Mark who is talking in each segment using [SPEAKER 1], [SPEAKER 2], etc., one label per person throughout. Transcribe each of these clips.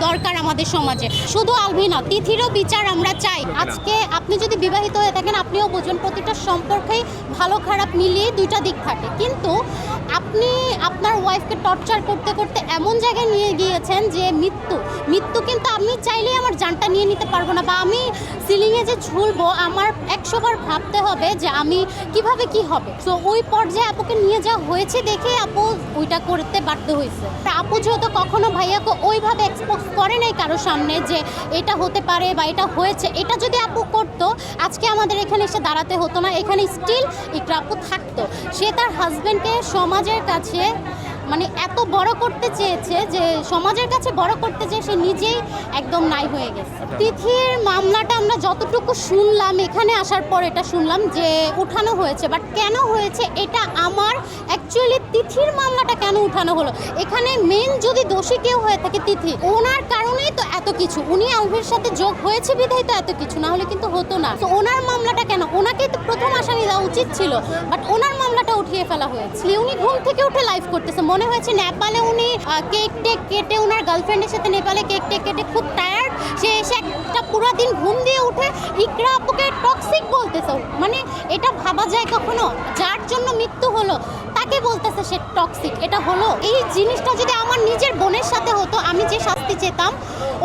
[SPEAKER 1] দরকার আমাদের সমাজে। শুধু আলভি না, তিথিরও বিচার আমরা চাই। আজকে আপনি যদি বিবাহিত হয়ে থাকেন, আপনিও বুঝুন প্রতিটা সম্পর্কেই ভালো খারাপ মিলিয়ে দুইটা দিক থাকে, কিন্তু আপনি আপনার ওয়াইফকে টর্চার করতে করতে এমন জায়গায় নিয়ে গিয়েছেন যে মৃত্যু কিন্তু আমি চাইলেই আমার জানটা নিয়ে নিতে পারবো না, বা আমি সিলিংয়ে যে ঝুলবো আমার 100 বার ভাবতে হবে যে আমি কিভাবে কি হবে। সো ওই পর্যায়ে আপুকে নিয়ে যাওয়া হয়েছে দেখে আপু ওইটা করতে বাধ্য হয়েছে। আপু যেহেতু কখনো ভাইয়াকে ওইভাবে এক্সপোজ করে নাই কারোর সামনে যে এটা হতে পারে বা এটা হয়েছে, এটা যদি আপু করতো আজকে আমাদের এখানে এসে দাঁড়াতে হতো না, এখানে স্টিল একটু আপু থাকতো। সে তার হাজব্যান্ডকে সমাজের কাছে মানে এত বড় করতে চেয়েছে যে সমাজের কাছে বড় করতে চেয়ে সে নিজেই একদম নাই হয়ে গেছে। তিথির মামলাটা আমরা যতটুকু শুনলাম, এখানে আসার পর এটা শুনলাম যে উঠানো হয়েছে, বাট কেন হয়েছে এটা আমার অ্যাকচুয়ালি তিথির মামলাটা কেন উঠানো হলো, এখানে মেন যদি দোষী কেউ হয়ে থাকে তিথি, ওনার কারণেই তো এত কিছু, উনি আলভির সাথে যোগ হয়েছে বিধায় তো এত কিছু, না হলে কিন্তু হতো না। তো ওনার মামলাটা কেন, ওনাকেই তো প্রথম আসামি দেওয়া উচিত ছিল, বাট ওনার মামলাটা উঠিয়ে ফেলা হয়েছে। উনি ঘুম থেকে উঠে লাইভ করতেছে, মনে হয়েছে নেপালে উনি কেক টেক কেটে ওনার গার্লফ্রেন্ডের সাথে নেপালে কেক টেক কেটে খুব টায়ার্ড, সে এসে একটা পুরো দিন ঘুম দিয়ে উঠে ইকরা আপুকে টক্সিক বলতেছে। মানে এটা ভাবা যায় কখনো? যার জন্য মৃত্যু হলো তাকে বলতেছে সে টক্সিক, এটা হলো? এই জিনিসটা যদি আমার নিজের বোনের সাথে হতো, আমি যে শাস্তি চেতাম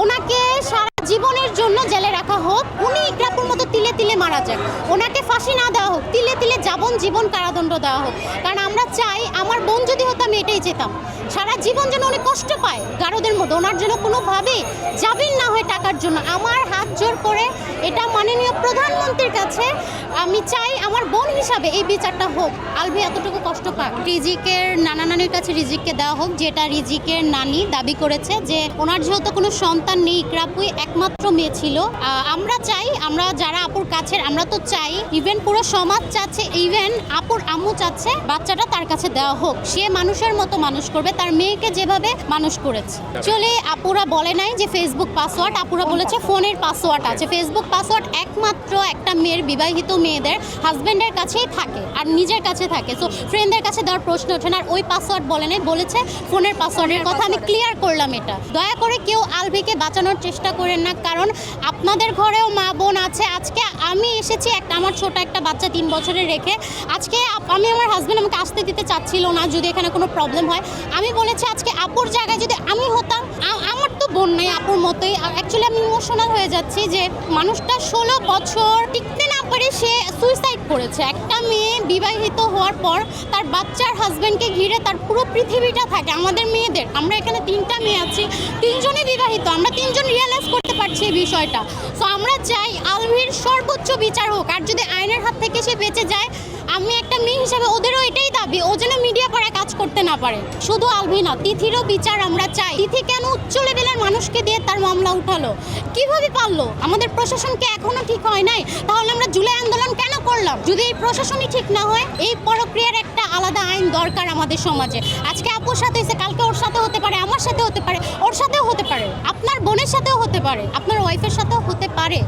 [SPEAKER 1] ওনাকে সারা জীবনের জন্য জেলে রাখা হোক, উনি ইকরাপুর মতো তিলে তিলে মারা যাক, ওনাকে ফাঁসি না দেওয়া হোক, তিলে তিলে জীবন কারাদণ্ড দেওয়া হোক। কারণ আমরা চাই, আমার বোন যদি হতো আমি এটাই চেতাম, সারা জীবন যেন উনি কষ্ট পায় গারদের মধ্যে, ওনার জন্য কোনোভাবেই জামিন না হয় টাকার জন্য। আমার হাত জোর করে এটা মাননীয় প্রধানমন্ত্রীর কাছে আমি চাই আমার বোন হিসাবে এই বিচারটা হোক, আলভি এতটুকু কষ্ট পাক। রিজিকের নানা নানির কাছে রিজিককে দেওয়া হোক, যেটা রিজিকের নানি দাবি করেছে যে ওনার যেহেতু কোনো সন্তান নেই, ইকরাপুই একমাত্র মেয়ে ছিল। আমরা চাই, আমরা যারা আপুর কাছের, আমরা তো চাই, ইভেন পুরো সমাজ চাচ্ছে, ইভেন আপুর আম্মু চাচ্ছে বাচ্চাটা তার কাছে দেওয়া হোক, সে মানুষের মতো মানুষ করবে তার মেয়েকে যেভাবে মানুষ করেছে। চলে আপুরা বলে নাই যে ফেসবুক পাসওয়ার্ড, আপুরা বলেছে ফোনের পাসওয়ার্ড আছে। ফেসবুক পাসওয়ার্ড একমাত্র একটা মেয়ের, বিবাহিত মেয়েদের হাজব্যান্ডের কাছেই থাকে আর নিজের কাছে থাকে, সো ফ্রেন্ডদের কাছে দেওয়ার প্রশ্ন ওঠে না। আর ওই পাসওয়ার্ড বলে নাই, বলেছে ফোনের পাসওয়ার্ডের কথা। আমি ক্লিয়ার করলাম এটা। দয়া করে কেউ আলভিকে বাঁচানোর চেষ্টা করেন না, কারণ আপনাদের ঘরেও মা বোন আছে। আজকে আমি এসেছি আমার ছোট একটা বাচ্চা 3 বছরের রেখে, আজকে আমি আমার হাজব্যান্ড আমাকে আসতে দিতে চাচ্ছিল না যদি এখানে কোনো প্রবলেম হয়। আমি বলেছি আজকে আপুর জায়গায় যদি আমি হতাম, আমার তো বোন নাই আপুর মতোই, অ্যাকচুয়ালি আমি ইমোশনাল হয়ে যাচ্ছি যে মানুষটা 16 বছর টিকতে না পারে সে সুইসাইড করেছে। একটা মেয়ে বিবাহিত হওয়ার পর তার বাচ্চার হাজব্যান্ডকে ঘিরে তার পুরো পৃথিবীটা থাকে। আমাদের মেয়েদের, আমরা এখানে 3টা মেয়ে আছি, 3জনই বিবাহিত, আমরা 3জন রিয়েলাইজ করতে পারছি এই বিষয়টা। সো আমরা চাই আলভির সর্বোচ্চ বিচার হোক, আর যদি আইনের হাত থেকে সে বেঁচে যায়, আমি একটা মেয়ে হিসাবে ওদেরও এটাই দাবি, ও যেন মিডিয়া পাড়ায় কাজ করতে না পারে। শুধু আলভি না, তিথিরও বিচার আমরা চাই। তিথি কেন উচ্চ লেভেলের মানুষকে দিয়ে তার মামলা উঠালো, কিভাবে পারলো? আমাদের প্রশাসনকে এখনো ঠিক হয় নাই, তাহলে আমরা জুলাই আন্দোলন কেন করলাম? যদি এই প্রশাসনই ঠিক না হয়, এই প্রক্রিয়ার একটা আলাদা আইন দরকার আমাদের সমাজে। আজকে আপুর সাথে হয়েছে, কালকে ওর সাথে হতে পারে, আমার সাথে হতে পারে, ওর সাথেও হতে পারে, আপনার বোনের সাথেও হতে পারে, আপনার ওয়াইফের সাথেও হতে পারে।